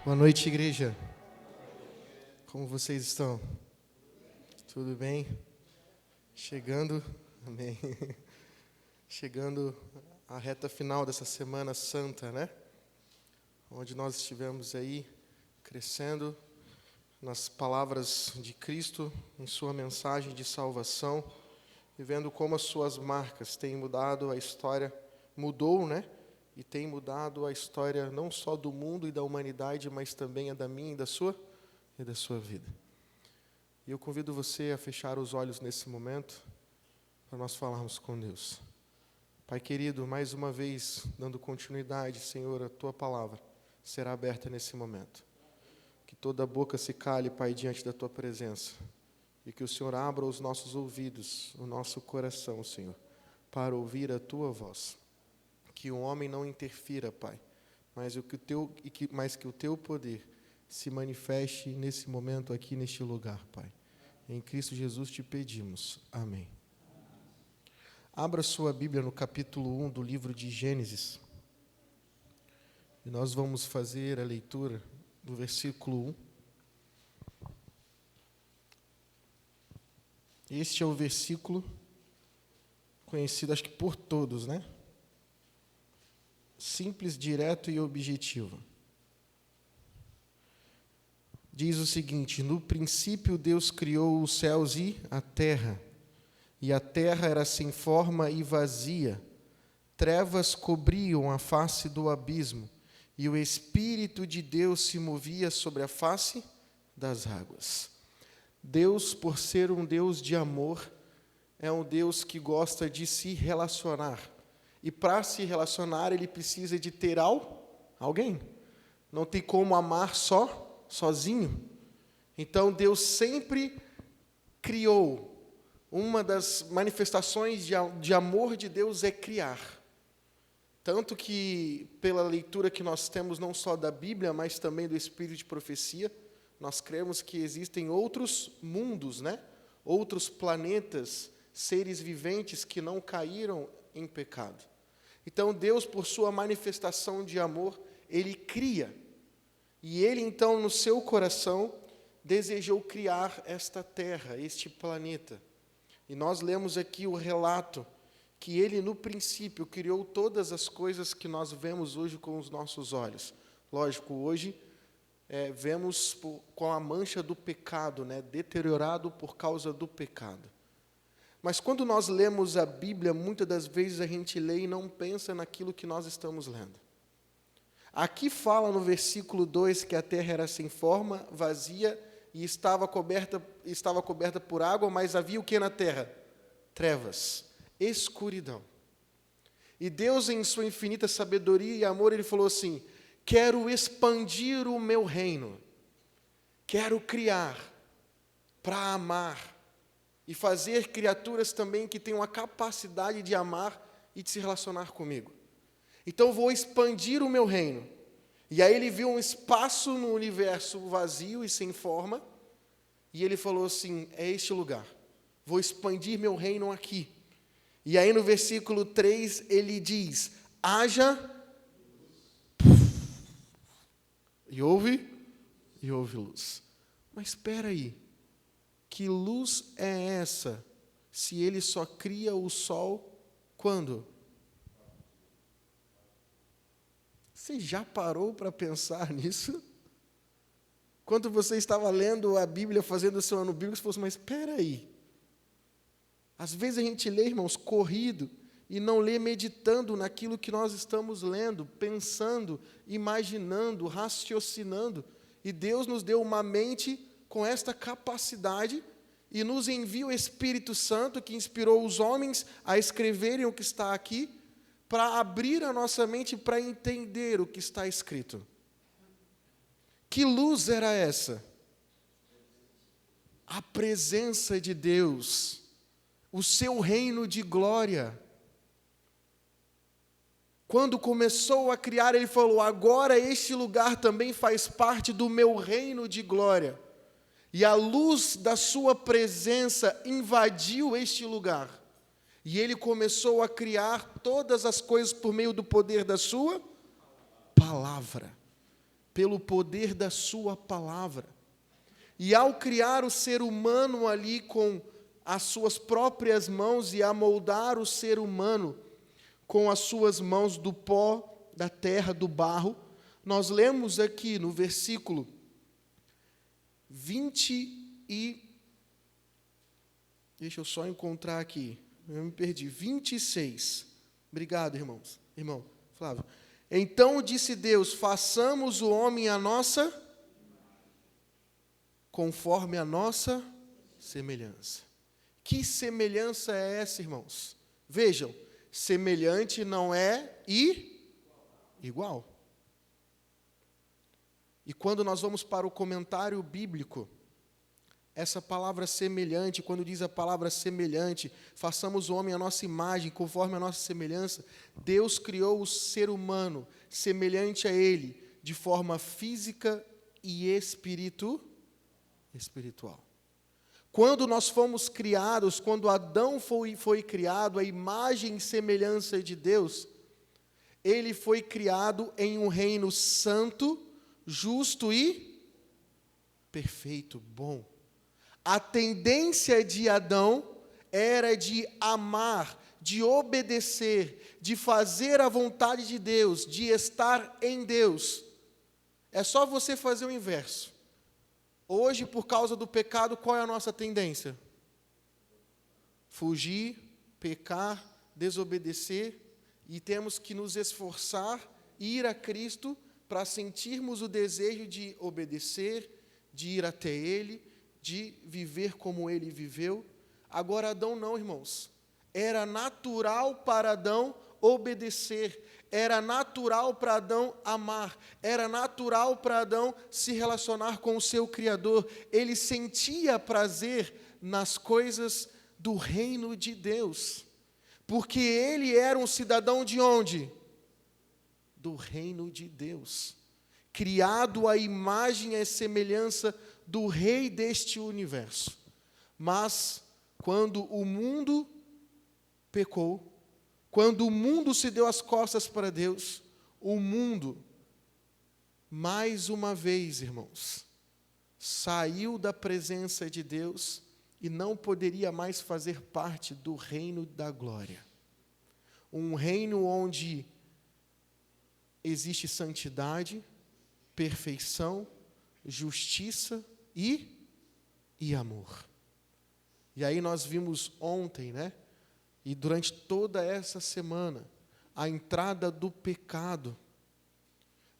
Boa noite, igreja. Como vocês estão? Tudo bem? Chegando, amém. Chegando à reta final dessa Semana Santa, né? Onde nós estivemos aí crescendo nas palavras de Cristo, em sua mensagem de salvação, e vendo como as suas marcas têm mudado a história, mudou, né? E tem mudado a história não só do mundo e da humanidade, mas também a da minha e da sua vida. E eu convido você a fechar os olhos nesse momento, para nós falarmos com Deus. Pai querido, mais uma vez, dando continuidade, Senhor, a Tua palavra será aberta nesse momento. Que toda boca se cale, Pai, diante da Tua presença. E que o Senhor abra os nossos ouvidos, o nosso coração, Senhor, para ouvir a Tua voz. Que o homem não interfira, Pai, mas que o Teu poder se manifeste nesse momento aqui, neste lugar, Pai. Em Cristo Jesus te pedimos. Amém. Abra sua Bíblia no capítulo 1 do livro de Gênesis. E nós vamos fazer a leitura do versículo 1. Este é o versículo conhecido, acho que por todos, né? Simples, direto e objetivo. Diz o seguinte: no princípio Deus criou os céus e a terra era sem forma e vazia. Trevas cobriam a face do abismo, e o Espírito de Deus se movia sobre a face das águas. Deus, por ser um Deus de amor, é um Deus que gosta de se relacionar. E para se relacionar, ele precisa de ter alguém. Não tem como amar sozinho. Então, Deus sempre criou. Uma das manifestações de amor de Deus é criar. Tanto que, pela leitura que nós temos, não só da Bíblia, mas também do Espírito de Profecia, nós cremos que existem outros mundos, né? Outros planetas, seres viventes que não caíram em pecado. Então, Deus, por sua manifestação de amor, Ele cria. E Ele, então, no seu coração, desejou criar esta terra, este planeta. E nós lemos aqui o relato que Ele, no princípio, criou todas as coisas que nós vemos hoje com os nossos olhos. Lógico, hoje vemos com a mancha do pecado, né, deteriorado por causa do pecado. Mas quando nós lemos a Bíblia, muitas das vezes a gente lê e não pensa naquilo que nós estamos lendo. Aqui fala no versículo 2 que a terra era sem forma, vazia e estava coberta por água, mas havia o que na terra? Trevas, escuridão. E Deus, em sua infinita sabedoria e amor, Ele falou assim: quero expandir o meu reino, quero criar para amar, e fazer criaturas também que tenham a capacidade de amar e de se relacionar comigo. Então, vou expandir o meu reino. E aí ele viu um espaço no universo vazio e sem forma, e ele falou assim: é este lugar, vou expandir meu reino aqui. E aí no versículo 3 ele diz: haja, e houve luz. Mas espera aí. Que luz é essa, se Ele só cria o sol quando? Você já parou para pensar nisso? Quando você estava lendo a Bíblia, fazendo o seu ano bíblico, você falou assim: mas espera aí. Às vezes a gente lê, irmãos, corrido, e não lê meditando naquilo que nós estamos lendo, pensando, imaginando, raciocinando. E Deus nos deu uma mente com esta capacidade, e nos envia o Espírito Santo, que inspirou os homens a escreverem o que está aqui, para abrir a nossa mente para entender o que está escrito. Que luz era essa? A presença de Deus, o seu reino de glória. Quando começou a criar, Ele falou: agora este lugar também faz parte do meu reino de glória. E a luz da sua presença invadiu este lugar. E Ele começou a criar todas as coisas por meio do poder da sua palavra. pelo poder da sua palavra. E ao criar o ser humano ali com as suas próprias mãos e a moldar o ser humano com as suas mãos do pó, da terra, do barro, nós lemos aqui no versículo 20 e... Deixa eu só encontrar aqui, eu me perdi, 26. Obrigado, irmãos. Irmão Flávio. Então disse Deus, façamos o homem a nossa, conforme a nossa semelhança. Que semelhança é essa, irmãos? Vejam, semelhante não é igual. E quando nós vamos para o comentário bíblico, essa palavra semelhante, quando diz a palavra semelhante, façamos o homem à nossa imagem, conforme a nossa semelhança, Deus criou o ser humano semelhante a ele, de forma física e espiritual. Quando nós fomos criados, quando Adão foi criado, a imagem e semelhança de Deus, ele foi criado em um reino santo, justo e perfeito, bom. A tendência de Adão era de amar, de obedecer, de fazer a vontade de Deus, de estar em Deus. É só você fazer o inverso. Hoje, por causa do pecado, qual é a nossa tendência? Fugir, pecar, desobedecer, e temos que nos esforçar, ir a Cristo, para sentirmos o desejo de obedecer, de ir até Ele, de viver como Ele viveu. Agora, Adão não, irmãos. Era natural para Adão obedecer, era natural para Adão amar, era natural para Adão se relacionar com o seu Criador. Ele sentia prazer nas coisas do reino de Deus, porque ele era um cidadão de onde? Do reino de Deus, criado à imagem e semelhança do Rei deste universo. Mas, quando o mundo pecou, quando o mundo se deu as costas para Deus, o mundo, mais uma vez, irmãos, saiu da presença de Deus e não poderia mais fazer parte do reino da glória. Um reino onde existe santidade, perfeição, justiça e amor. E aí nós vimos ontem, né? E durante toda essa semana, a entrada do pecado.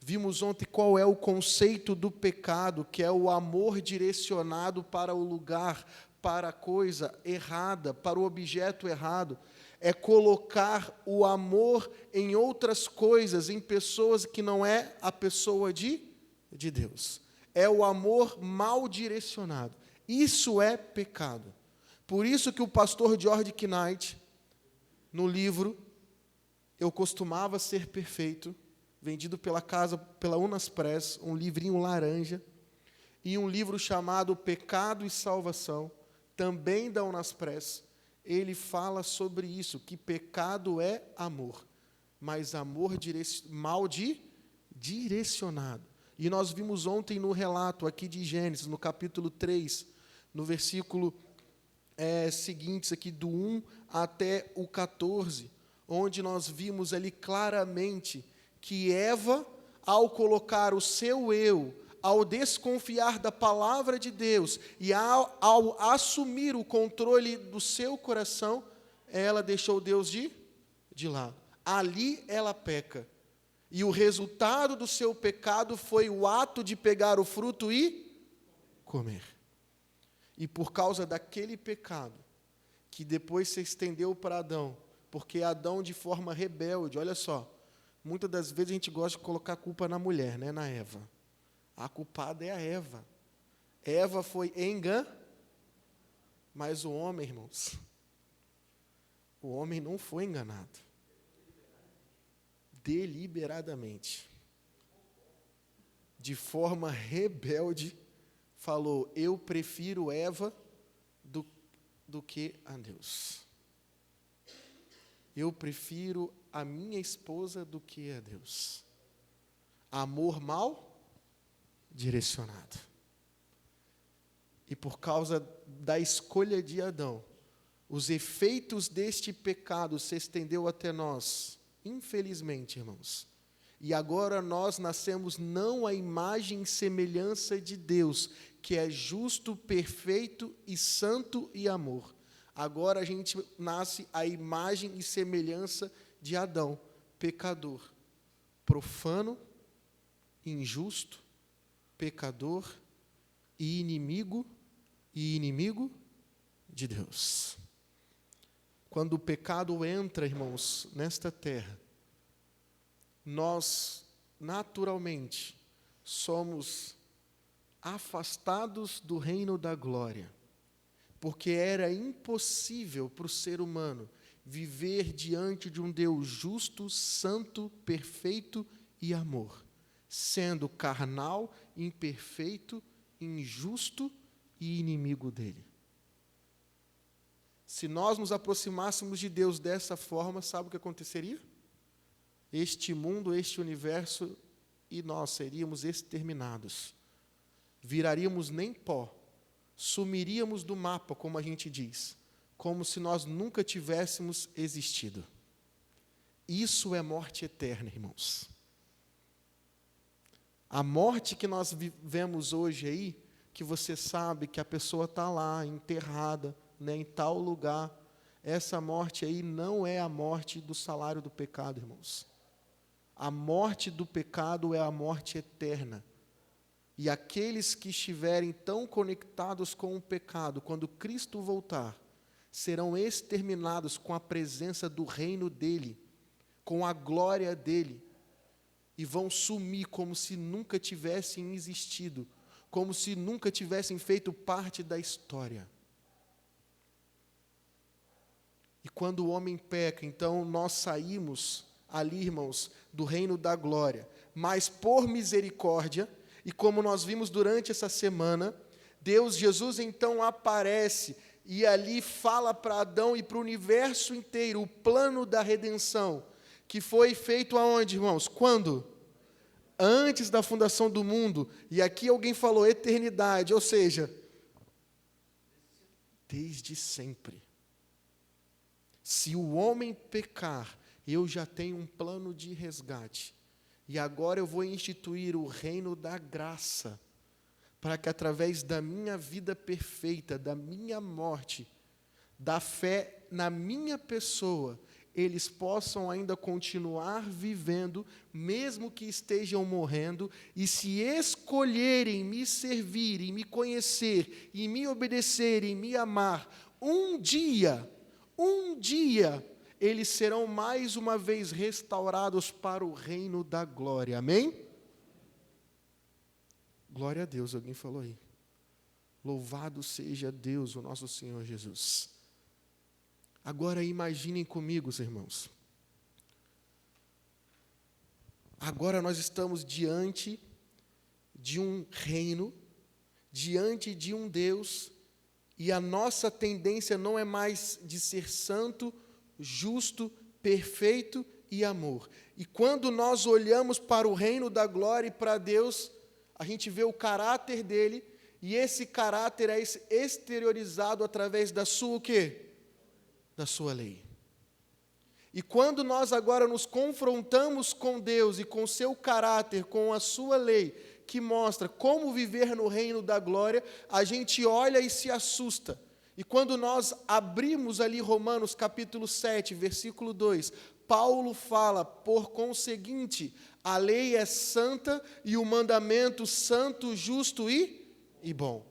Vimos ontem qual é o conceito do pecado, que é o amor direcionado para o lugar, para a coisa errada, para o objeto errado. É colocar o amor em outras coisas, em pessoas que não é a pessoa de Deus. É o amor mal direcionado. Isso é pecado. Por isso que o pastor George Knight, no livro Eu Costumava Ser Perfeito, vendido pela Unas Press, um livrinho laranja, e um livro chamado Pecado e Salvação, também da Unas Press, ele fala sobre isso, que pecado é amor, mas amor mal direcionado. E nós vimos ontem no relato aqui de Gênesis, no capítulo 3, no versículo seguintes aqui, do 1 até o 14, onde nós vimos ali claramente que Eva, ao colocar o seu eu, ao desconfiar da palavra de Deus e ao assumir o controle do seu coração, ela deixou Deus de lado. Ali ela peca. E o resultado do seu pecado foi o ato de pegar o fruto e comer. E por causa daquele pecado, que depois se estendeu para Adão, porque Adão, de forma rebelde, olha só, muitas das vezes a gente gosta de colocar a culpa na mulher, né, na Eva. A culpada é a Eva. Eva foi mas o homem, irmãos, o homem não foi enganado. Deliberadamente, de forma rebelde, falou, eu prefiro Eva do que a Deus. Eu prefiro a minha esposa do que a Deus. Amor mal direcionado. E por causa da escolha de Adão, os efeitos deste pecado se estendeu até nós, infelizmente, irmãos. E agora nós nascemos não à imagem e semelhança de Deus, que é justo, perfeito e santo e amor. Agora a gente nasce à imagem e semelhança de Adão, pecador, profano, injusto, pecador e inimigo de Deus. Quando o pecado entra, irmãos, nesta terra, nós naturalmente somos afastados do reino da glória, porque era impossível para o ser humano viver diante de um Deus justo, santo, perfeito e amor, sendo carnal, imperfeito, injusto e inimigo dele. Se nós nos aproximássemos de Deus dessa forma, sabe o que aconteceria? Este mundo, este universo, e nós seríamos exterminados. Viraríamos nem pó, sumiríamos do mapa, como a gente diz, como se nós nunca tivéssemos existido. Isso é morte eterna, irmãos. A morte que nós vivemos hoje aí, que você sabe que a pessoa está lá, enterrada, em tal lugar, essa morte aí não é a morte do salário do pecado, irmãos. A morte do pecado é a morte eterna. E aqueles que estiverem tão conectados com o pecado, quando Cristo voltar, serão exterminados com a presença do reino dele, com a glória dele, e vão sumir como se nunca tivessem existido, como se nunca tivessem feito parte da história. E quando o homem peca, então nós saímos ali, irmãos, do reino da glória. Mas por misericórdia, e como nós vimos durante essa semana, Jesus então aparece e ali fala para Adão e para o universo inteiro o plano da redenção, que foi feito aonde, irmãos? Quando? Antes da fundação do mundo. E aqui alguém falou eternidade, ou seja, desde sempre. Se o homem pecar, eu já tenho um plano de resgate. E agora eu vou instituir o reino da graça, para que através da minha vida perfeita, da minha morte, da fé na minha pessoa, eles possam ainda continuar vivendo, mesmo que estejam morrendo, e se escolherem me servir, e me conhecer, e me obedecer, e me amar, um dia, eles serão mais uma vez restaurados para o reino da glória. Amém? Glória a Deus, alguém falou aí. Louvado seja Deus, o nosso Senhor Jesus. Agora imaginem comigo, irmãos. Agora nós estamos diante de um reino, diante de um Deus, e a nossa tendência não é mais de ser santo, justo, perfeito e amor. E quando nós olhamos para o reino da glória e para Deus, a gente vê o caráter dele, e esse caráter é exteriorizado através da sua o quê? Da sua lei. E quando nós agora nos confrontamos com Deus e com o seu caráter, com a sua lei, que mostra como viver no reino da glória, a gente olha e se assusta. E quando nós abrimos ali Romanos capítulo 7, versículo 2, Paulo fala, por conseguinte, a lei é santa e o mandamento santo, justo e bom.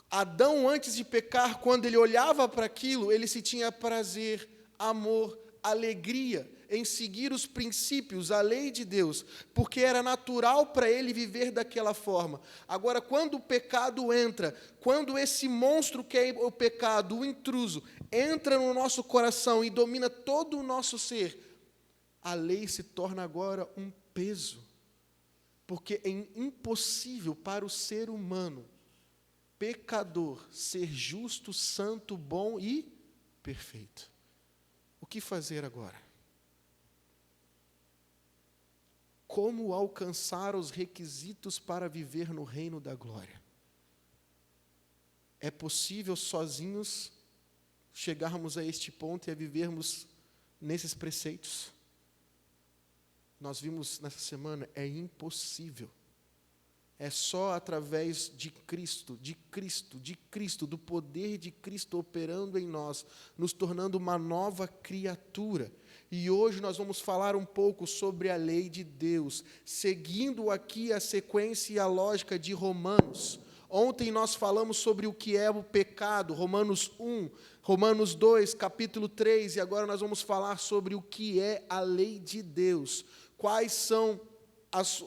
Adão, antes de pecar, quando ele olhava para aquilo, ele se tinha prazer, amor, alegria em seguir os princípios, a lei de Deus, porque era natural para ele viver daquela forma. Agora, quando o pecado entra, quando esse monstro que é o pecado, o intruso, entra no nosso coração e domina todo o nosso ser, a lei se torna agora um peso, porque é impossível para o ser humano pecador ser justo, santo, bom e perfeito. O que fazer agora? como alcançar os requisitos para viver no reino da glória. É possível sozinhos chegarmos a este ponto e a vivermos nesses preceitos? Nós vimos nessa semana, é impossível. É só através de Cristo, do poder de Cristo operando em nós, nos tornando uma nova criatura. E hoje nós vamos falar um pouco sobre a lei de Deus, seguindo aqui a sequência e a lógica de Romanos. Ontem nós falamos sobre o que é o pecado, Romanos 1, Romanos 2, capítulo 3, e agora nós vamos falar sobre o que é a lei de Deus. Quais são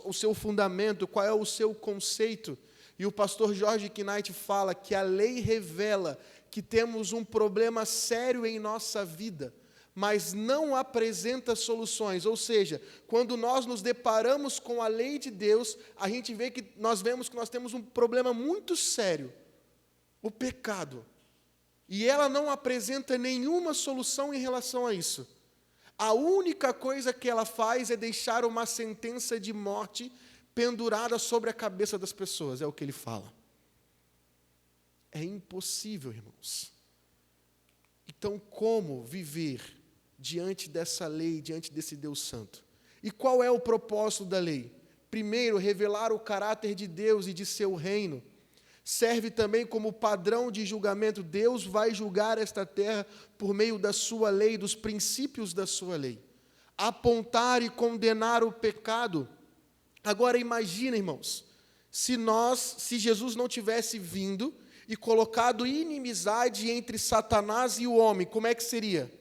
o seu fundamento, qual é o seu conceito. E o pastor George Knight fala que a lei revela que temos um problema sério em nossa vida, mas não apresenta soluções. Ou seja, quando nós nos deparamos com a lei de Deus, a gente vemos que nós temos um problema muito sério, o pecado. E ela não apresenta nenhuma solução em relação a isso. A única coisa que ela faz é deixar uma sentença de morte pendurada sobre a cabeça das pessoas, é o que ele fala. É impossível, irmãos. Então, como viver diante dessa lei, diante desse Deus Santo? E qual é o propósito da lei? Primeiro, revelar o caráter de Deus e de seu reino. Serve também como padrão de julgamento. Deus vai julgar esta terra por meio da sua lei, dos princípios da sua lei. Apontar e condenar o pecado. Agora imagina, irmãos, se Jesus não tivesse vindo e colocado inimizade entre Satanás e o homem, como é que seria?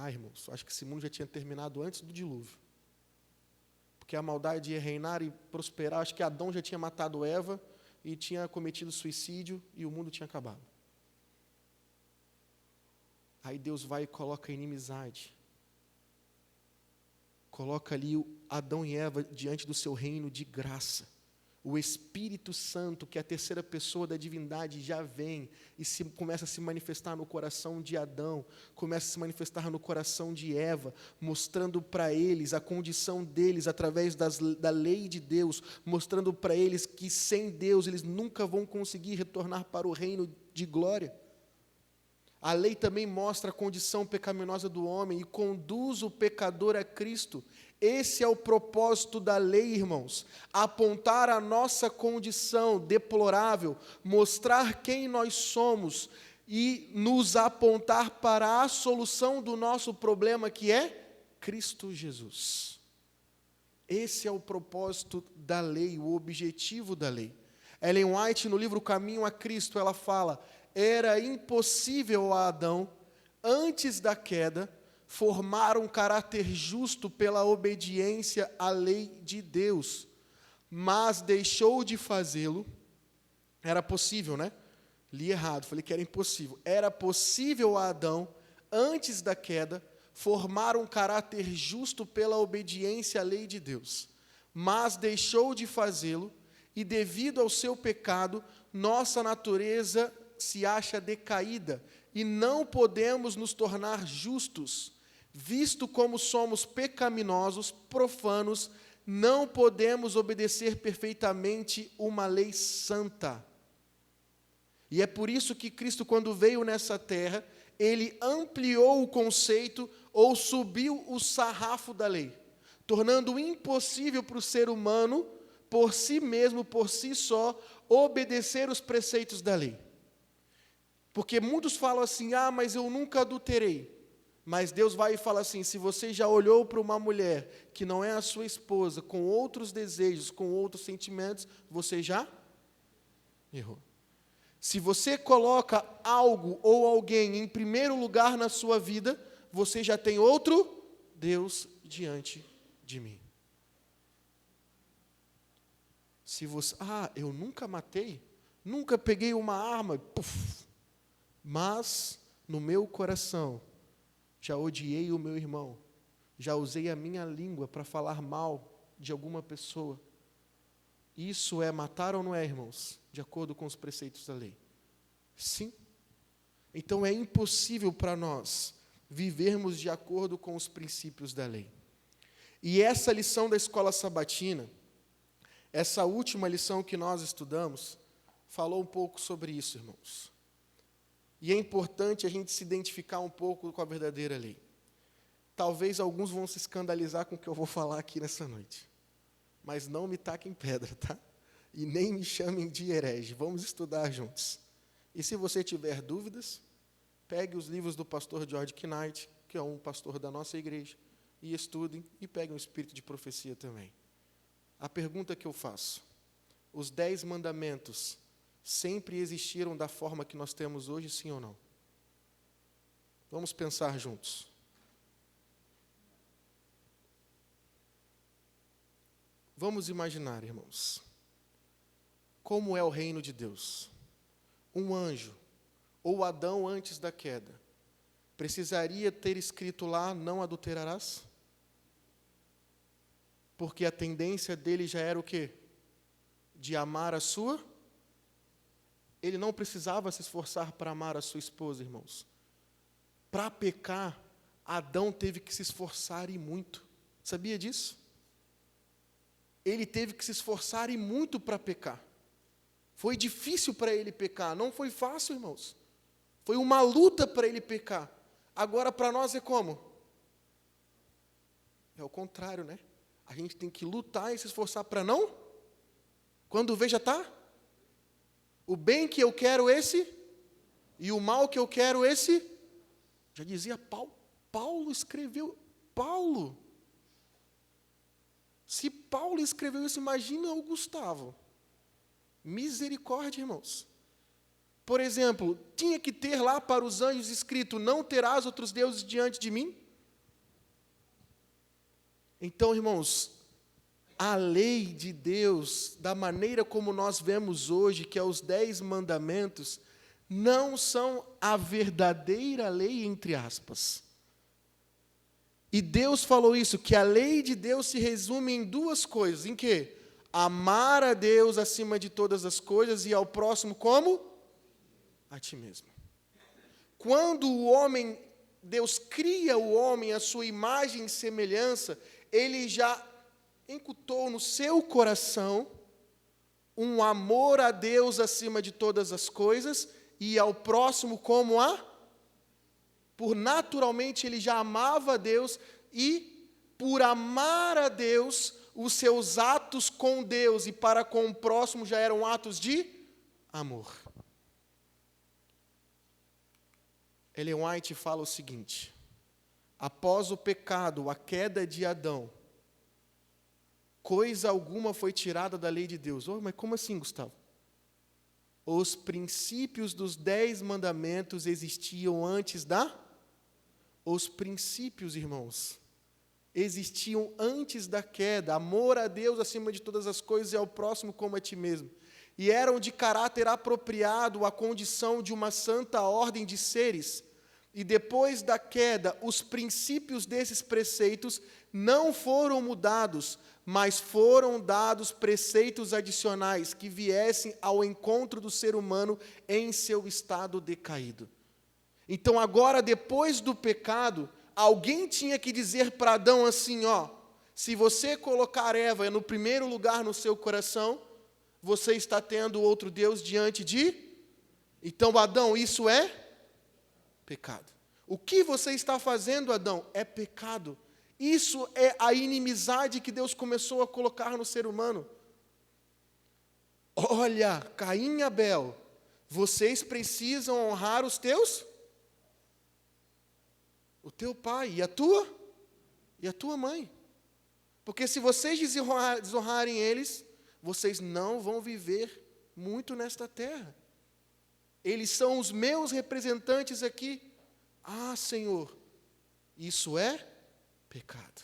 Irmãos, acho que esse mundo já tinha terminado antes do dilúvio. Porque a maldade ia reinar e prosperar. Acho que Adão já tinha matado Eva e tinha cometido suicídio e o mundo tinha acabado. Aí Deus vai e coloca a inimizade. Coloca ali Adão e Eva diante do seu reino de graça. O Espírito Santo, que é a terceira pessoa da divindade, já vem e começa a se manifestar no coração de Adão, começa a se manifestar no coração de Eva, mostrando para eles a condição deles através da lei de Deus, mostrando para eles que sem Deus eles nunca vão conseguir retornar para o reino de glória. A lei também mostra a condição pecaminosa do homem e conduz o pecador a Cristo. Esse é o propósito da lei, irmãos. Apontar a nossa condição deplorável, mostrar quem nós somos e nos apontar para a solução do nosso problema, que é Cristo Jesus. Esse é o propósito da lei, o objetivo da lei. Ellen White, no livro Caminho a Cristo, ela fala: era impossível a Adão, antes da queda, formar um caráter justo pela obediência à lei de Deus, mas deixou de fazê-lo. Era possível, né? Li errado, falei que era impossível. Era possível a Adão, antes da queda, formar um caráter justo pela obediência à lei de Deus, mas deixou de fazê-lo, e devido ao seu pecado, nossa natureza se acha decaída, e não podemos nos tornar justos. Visto como somos pecaminosos, profanos, não podemos obedecer perfeitamente uma lei santa. E é por isso que Cristo, quando veio nessa terra, ele ampliou o conceito ou subiu o sarrafo da lei, tornando impossível para o ser humano, por si mesmo, por si só, obedecer os preceitos da lei. Porque muitos falam assim: mas eu nunca adulterei. Mas Deus vai e fala assim: se você já olhou para uma mulher que não é a sua esposa, com outros desejos, com outros sentimentos, você já errou. Se você coloca algo ou alguém em primeiro lugar na sua vida, você já tem outro Deus diante de mim. Se você, eu nunca matei, nunca peguei uma arma, mas no meu coração já odiei o meu irmão, já usei a minha língua para falar mal de alguma pessoa. Isso é matar ou não é, irmãos? De acordo com os preceitos da lei. Sim. Então é impossível para nós vivermos de acordo com os princípios da lei. E essa lição da escola sabatina, essa última lição que nós estudamos, falou um pouco sobre isso, irmãos. E é importante a gente se identificar um pouco com a verdadeira lei. Talvez alguns vão se escandalizar com o que eu vou falar aqui nessa noite. Mas não me taquem pedra, tá? E nem me chamem de herege. Vamos estudar juntos. E se você tiver dúvidas, pegue os livros do pastor George Knight, que é um pastor da nossa igreja, e estudem, e peguem o espírito de profecia também. A pergunta que eu faço: os 10 mandamentos sempre existiram da forma que nós temos hoje, sim ou não? Vamos pensar juntos. Vamos imaginar, irmãos, como é o reino de Deus. Um anjo, ou Adão antes da queda, precisaria ter escrito lá, não adulterarás? Porque a tendência dele já era o quê? De amar a sua. Ele não precisava se esforçar para amar a sua esposa, irmãos. Para pecar, Adão teve que se esforçar e muito. Sabia disso? Ele teve que se esforçar e muito para pecar. Foi difícil para ele pecar, não foi fácil, irmãos. Foi uma luta para ele pecar. Agora, para nós é como? É o contrário, né? A gente tem que lutar e se esforçar para não. Quando vê, já está. O bem que eu quero, esse. E o mal que eu quero, esse. Já dizia Paulo. Paulo escreveu. Paulo. Se Paulo escreveu isso, imagina o Gustavo. Misericórdia, irmãos. Por exemplo, tinha que ter lá para os anjos escrito: não terás outros deuses diante de mim? Então, irmãos, a lei de Deus, da maneira como nós vemos hoje, que é os 10 mandamentos, não são a verdadeira lei, entre aspas. E Deus falou isso, que a lei de Deus se resume em 2 coisas. Em quê? Amar a Deus acima de todas as coisas e ao próximo como? A ti mesmo. Quando o homem, Deus cria o homem à sua imagem e semelhança, Ele já incutou no seu coração um amor a Deus acima de todas as coisas e ao próximo como a? Por naturalmente ele já amava a Deus e por amar a Deus, os seus atos com Deus e para com o próximo já eram atos de amor. Ellen White fala o seguinte: após o pecado, a queda de Adão, coisa alguma foi tirada da lei de Deus. Oh, mas como assim, Gustavo? Os princípios dos 10 mandamentos existiam antes da? Os princípios, irmãos, existiam antes da queda. Amor a Deus acima de todas as coisas e ao próximo como a ti mesmo. E eram de caráter apropriado à condição de uma santa ordem de seres. E depois da queda, os princípios desses preceitos não foram mudados, mas foram dados preceitos adicionais que viessem ao encontro do ser humano em seu estado decaído. Então agora, depois do pecado, alguém tinha que dizer para Adão assim, ó: se você colocar Eva no primeiro lugar no seu coração, você está tendo outro Deus diante de... Então, Adão, isso é pecado. O que você está fazendo, Adão, é pecado. Isso é a inimizade que Deus começou a colocar no ser humano. Olha, Caim e Abel, vocês precisam honrar os teus? O teu pai e a tua mãe. Porque se vocês desonrarem eles, vocês não vão viver muito nesta terra. Eles são os meus representantes aqui. Ah, Senhor, isso é pecado.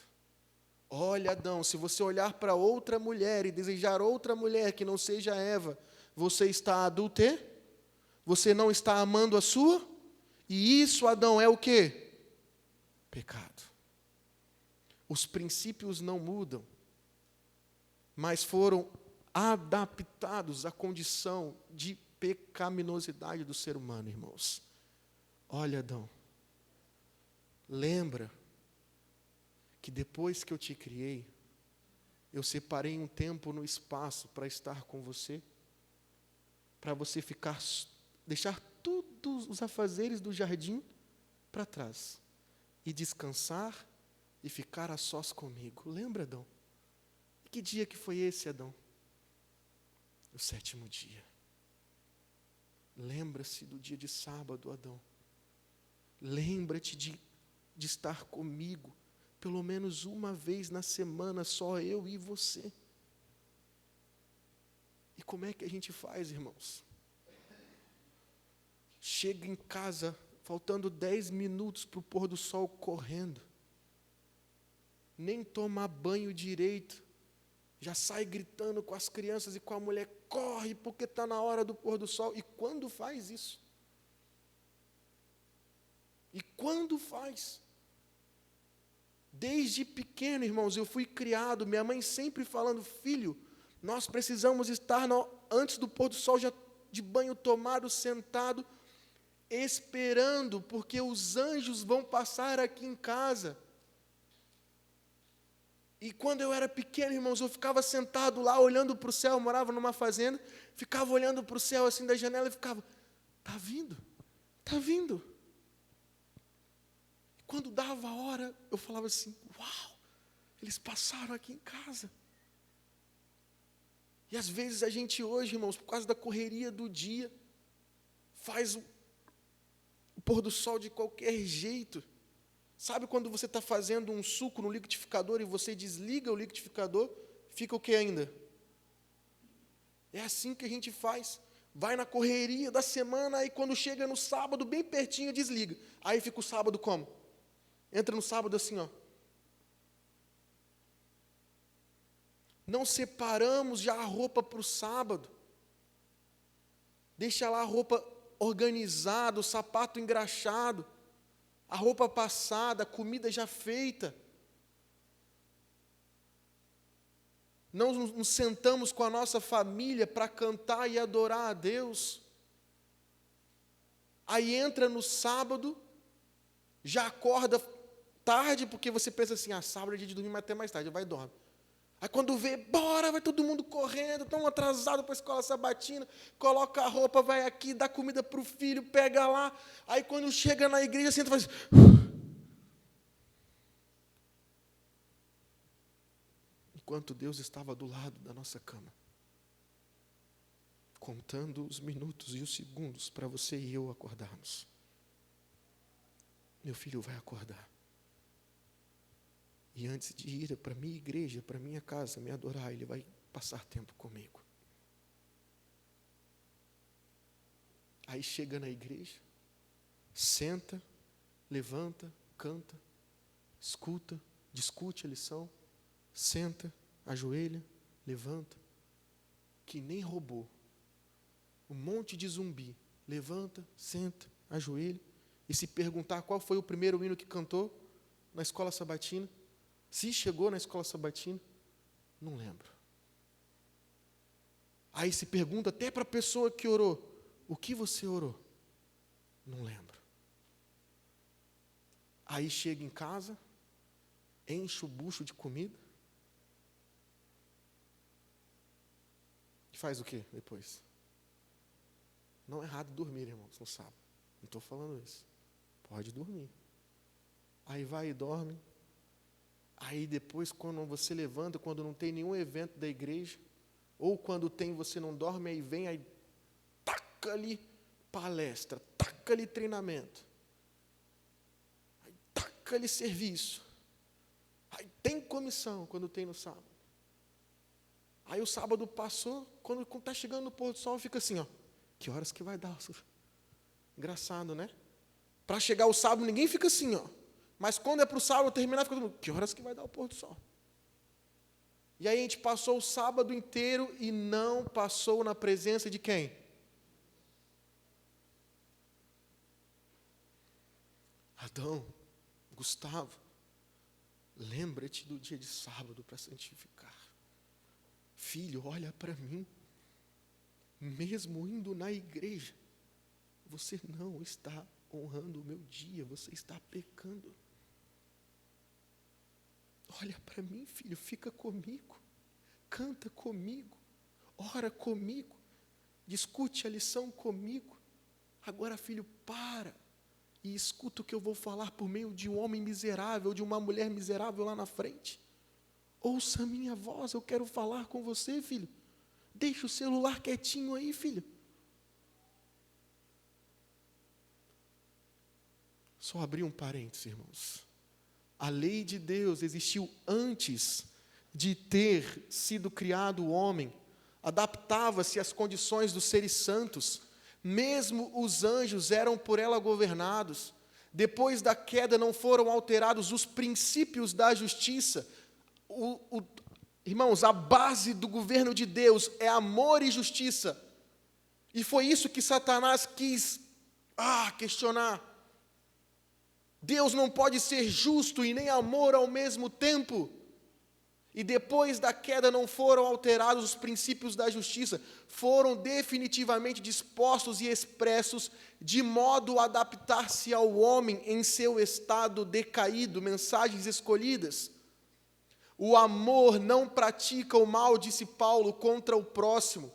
Olha, Adão, se você olhar para outra mulher e desejar outra mulher que não seja Eva, você está adulterando? Você não está amando a sua? E isso, Adão, é o quê? Pecado. Os princípios não mudam, mas foram adaptados à condição de pecaminosidade do ser humano, irmãos. Olha, Adão, lembra que depois que eu te criei, eu separei um tempo no espaço para estar com você, para você deixar todos os afazeres do jardim para trás e descansar e ficar a sós comigo. Lembra, Adão? Que dia que foi esse, Adão? O 7º dia. Lembra-se do dia de sábado, Adão. Lembra-te de estar comigo, pelo menos uma vez na semana, só eu e você. E como é que a gente faz, irmãos? Chega em casa, faltando 10 minutos para o pôr do sol correndo. Nem tomar banho direito. Já sai gritando com as crianças e com a mulher, corre porque está na hora do pôr do sol. E quando faz isso? E quando faz? Desde pequeno, irmãos, eu fui criado, minha mãe sempre falando, filho, nós precisamos estar antes do pôr do sol, já de banho tomado, sentado, esperando, porque os anjos vão passar aqui em casa. E quando eu era pequeno, irmãos, eu ficava sentado lá, olhando para o céu, eu morava numa fazenda, ficava olhando para o céu, assim, da janela, e ficava, está vindo, está vindo. E quando dava a hora, eu falava assim, uau, eles passaram aqui em casa. E às vezes a gente hoje, irmãos, por causa da correria do dia, faz o pôr do sol de qualquer jeito. Sabe quando você está fazendo um suco no liquidificador e você desliga o liquidificador, fica o que ainda? É assim que a gente faz. Vai na correria da semana e quando chega no sábado, bem pertinho, desliga. Aí fica o sábado como? Entra no sábado assim, ó. Não separamos já a roupa para o sábado. Deixa lá a roupa organizada, o sapato engraxado, a roupa passada, a comida já feita. Não nos sentamos com a nossa família para cantar e adorar a Deus. Aí entra no sábado, já acorda tarde, porque você pensa assim, sábado é dia de dormir até mais tarde, vai e dorme. Aí quando vê, bora, vai todo mundo correndo, tão atrasado para a escola sabatina, coloca a roupa, vai aqui, dá comida para o filho, pega lá. Aí quando chega na igreja, senta e faz... Enquanto Deus estava do lado da nossa cama, contando os minutos e os segundos para você e eu acordarmos. Meu filho vai acordar. E antes de ir para a minha igreja, para a minha casa, me adorar, ele vai passar tempo comigo. Aí chega na igreja, senta, levanta, canta, escuta, discute a lição, senta, ajoelha, levanta, que nem robô. Um monte de zumbi, levanta, senta, ajoelha, e se perguntar qual foi o primeiro hino que cantou na escola sabatina, se chegou na escola sabatina, não lembro. Aí se pergunta até para a pessoa que orou, o que você orou? Não lembro. Aí chega em casa, enche o bucho de comida, e faz o quê depois? Não é errado dormir, irmãos, no sábado. Não estou falando isso. Pode dormir. Aí vai e dorme. Aí depois, quando você levanta, quando não tem nenhum evento da igreja, ou quando tem, você não dorme, aí vem, aí taca ali palestra, taca ali treinamento, aí taca ali serviço, aí tem comissão quando tem no sábado. Aí o sábado passou, quando está chegando no pôr do sol, fica assim, ó, que horas que vai dar? Engraçado, né? Para chegar o sábado, ninguém fica assim, ó. Mas quando é para o sábado terminar, fica todo mundo, que horas que vai dar o pôr do sol? E aí a gente passou o sábado inteiro e não passou na presença de quem? Adão, Gustavo, lembra-te do dia de sábado para santificar. Filho, olha para mim. Mesmo indo na igreja, você não está honrando o meu dia, você está pecando. Olha para mim, filho, fica comigo, canta comigo, ora comigo, discute a lição comigo. Agora, filho, para e escuta o que eu vou falar por meio de um homem miserável, de uma mulher miserável lá na frente. Ouça a minha voz, eu quero falar com você, filho. Deixa o celular quietinho aí, filho. Só abrir um parênteses, irmãos. A lei de Deus existiu antes de ter sido criado o homem. Adaptava-se às condições dos seres santos. Mesmo os anjos eram por ela governados. Depois da queda não foram alterados os princípios da justiça. Irmãos, a base do governo de Deus é amor e justiça. E foi isso que Satanás quis questionar. Deus não pode ser justo e nem amor ao mesmo tempo. E depois da queda não foram alterados os princípios da justiça, foram definitivamente dispostos e expressos de modo a adaptar-se ao homem em seu estado decaído. Mensagens escolhidas. O amor não pratica o mal, disse Paulo, contra o próximo,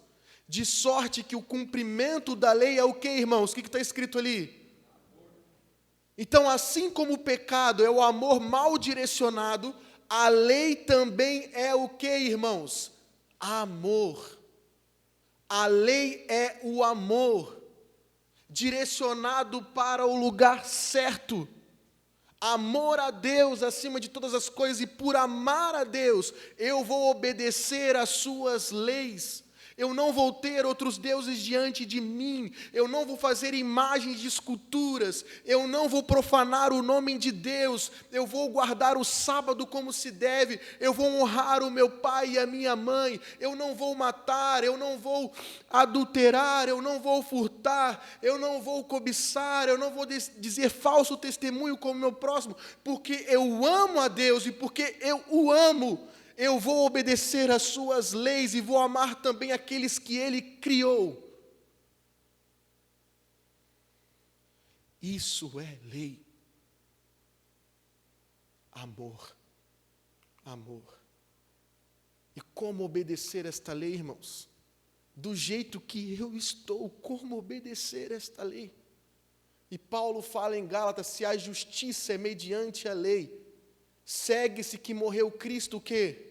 de sorte que o cumprimento da lei é o quê, irmãos? O que está escrito ali? Então, assim como o pecado é o amor mal direcionado, a lei também é o quê, irmãos? Amor. A lei é o amor, direcionado para o lugar certo. Amor a Deus acima de todas as coisas, e por amar a Deus, eu vou obedecer às suas leis. Eu não vou ter outros deuses diante de mim, eu não vou fazer imagens de esculturas, eu não vou profanar o nome de Deus, eu vou guardar o sábado como se deve, eu vou honrar o meu pai e a minha mãe, eu não vou matar, eu não vou adulterar, eu não vou furtar, eu não vou cobiçar, eu não vou dizer falso testemunho com o meu próximo, porque eu amo a Deus e porque eu o amo. Eu vou obedecer às suas leis e vou amar também aqueles que Ele criou. Isso é lei. Amor. Amor. E como obedecer esta lei, irmãos? Do jeito que eu estou, como obedecer esta lei? E Paulo fala em Gálatas, se a justiça é mediante a lei, segue-se que morreu Cristo o quê?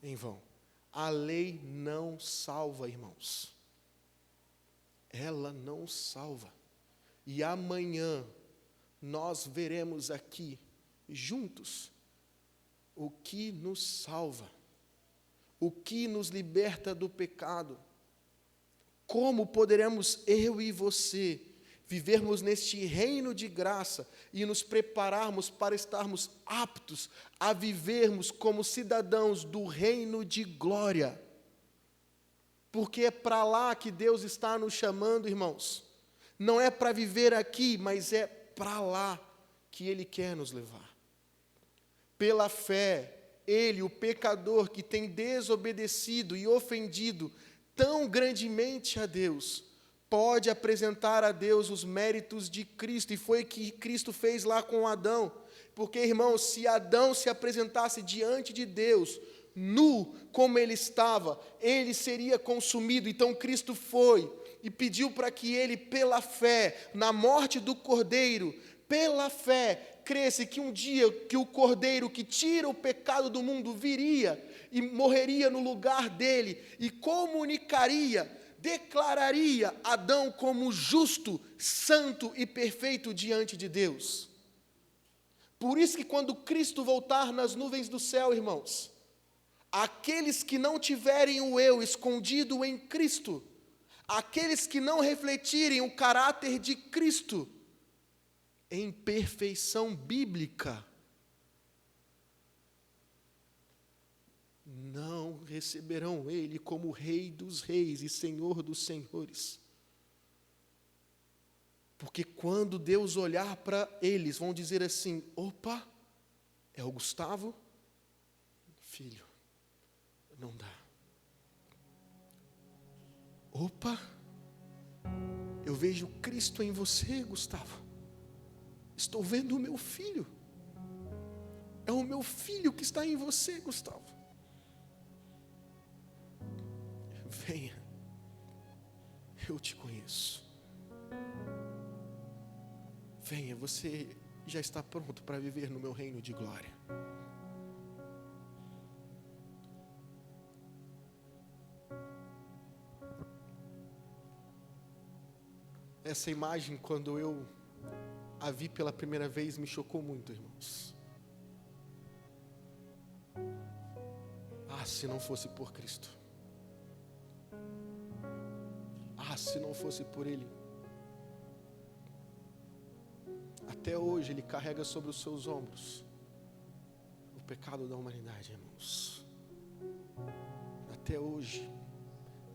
Em vão. A lei não salva, irmãos. Ela não salva. E amanhã nós veremos aqui, juntos, o que nos salva, o que nos liberta do pecado. Como poderemos eu e você vivermos neste reino de graça e nos prepararmos para estarmos aptos a vivermos como cidadãos do reino de glória. Porque é para lá que Deus está nos chamando, irmãos. Não é para viver aqui, mas é para lá que Ele quer nos levar. Pela fé, ele, o pecador que tem desobedecido e ofendido tão grandemente a Deus, pode apresentar a Deus os méritos de Cristo, e foi o que Cristo fez lá com Adão. Porque, irmãos, se Adão se apresentasse diante de Deus, nu como ele estava, ele seria consumido. Então Cristo foi e pediu para que ele, pela fé, na morte do Cordeiro, pela fé, cresce que um dia que o Cordeiro que tira o pecado do mundo viria e morreria no lugar dele e comunicaria, declararia Adão como justo, santo e perfeito diante de Deus. Por isso que quando Cristo voltar nas nuvens do céu, irmãos, aqueles que não tiverem o eu escondido em Cristo, aqueles que não refletirem o caráter de Cristo em perfeição bíblica, não receberão Ele como Rei dos reis e Senhor dos senhores. Porque quando Deus olhar para eles, vão dizer assim: opa, é o Gustavo? Filho, não dá. Opa, eu vejo Cristo em você, Gustavo. Estou vendo o meu filho. É o meu filho que está em você, Gustavo. Venha, eu te conheço. Venha, você já está pronto para viver no meu reino de glória. Essa imagem, quando eu a vi pela primeira vez, me chocou muito, irmãos. Ah, se não fosse por Cristo. Ah, se não fosse por Ele. Até hoje Ele carrega sobre os seus ombros o pecado da humanidade, irmãos. Até hoje,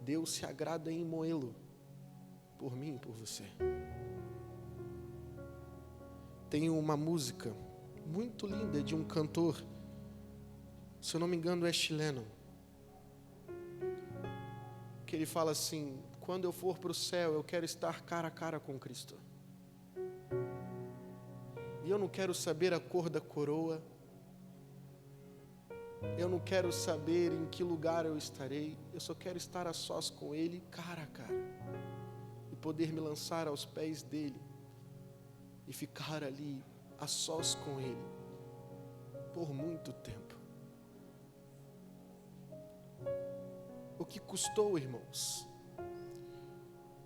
Deus se agrada em moê-lo por mim e por você. Tem uma música muito linda de um cantor, se eu não me engano é chileno, que ele fala assim: quando eu for para o céu, eu quero estar cara a cara com Cristo. E eu não quero saber a cor da coroa, eu não quero saber em que lugar eu estarei, eu só quero estar a sós com Ele, cara a cara, e poder me lançar aos pés dEle, e ficar ali a sós com Ele, por muito tempo. O que custou, irmãos?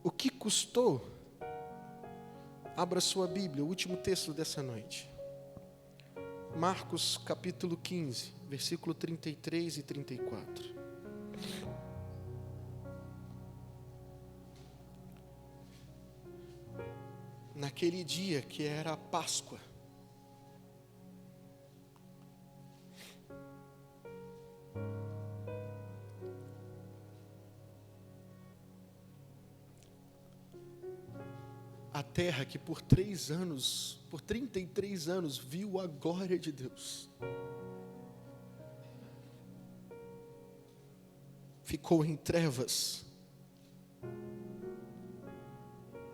O que custou? Abra sua Bíblia, o último texto dessa noite. Marcos capítulo 15, versículo 33 e 34. Naquele dia que era a Páscoa, a terra que por 33 anos viu a glória de Deus, ficou em trevas.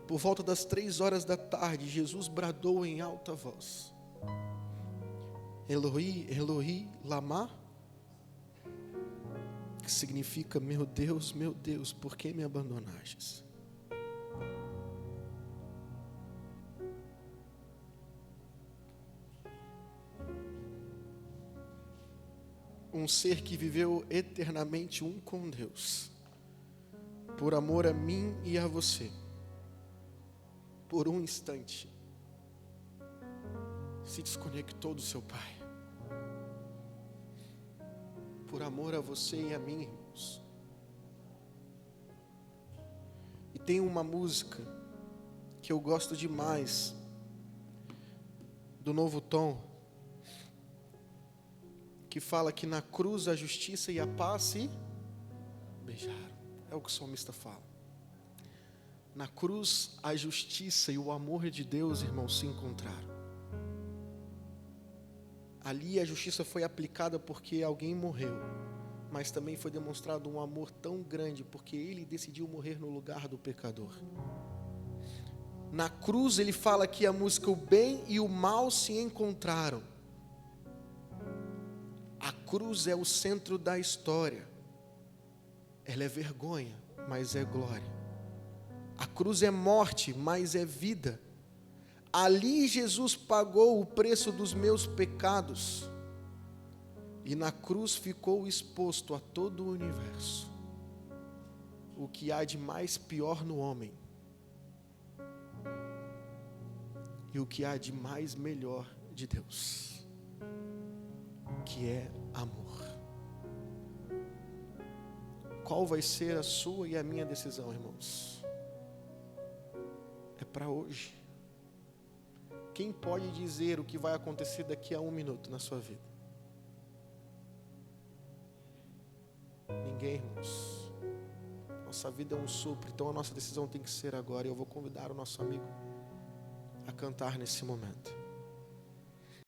Por volta das 3 horas da tarde, Jesus bradou em alta voz: Eloi, Eloi, lama, que significa: meu Deus, por que me abandonastes? Um ser que viveu eternamente um com Deus, por amor a mim e a você, por um instante, se desconectou do seu Pai, por amor a você e a mim, irmãos. E tem uma música que eu gosto demais, do Novo Tom, que fala que na cruz a justiça e a paz se beijaram. É o que o salmista fala. Na cruz a justiça e o amor de Deus, irmãos, se encontraram. Ali a justiça foi aplicada porque alguém morreu, mas também foi demonstrado um amor tão grande porque Ele decidiu morrer no lugar do pecador. Na cruz ele fala que a música o bem e o mal se encontraram. A cruz é o centro da história. Ela é vergonha, mas é glória. A cruz é morte, mas é vida. Ali Jesus pagou o preço dos meus pecados. E na cruz ficou exposto a todo o universo o que há de mais pior no homem e o que há de mais melhor de Deus, que é amor. Qual vai ser a sua e a minha decisão, irmãos? É para hoje. Quem pode dizer o que vai acontecer daqui a 1 minuto na sua vida? Ninguém, irmãos. Nossa vida é um sopro, então a nossa decisão tem que ser agora. E eu vou convidar o nosso amigo a cantar nesse momento.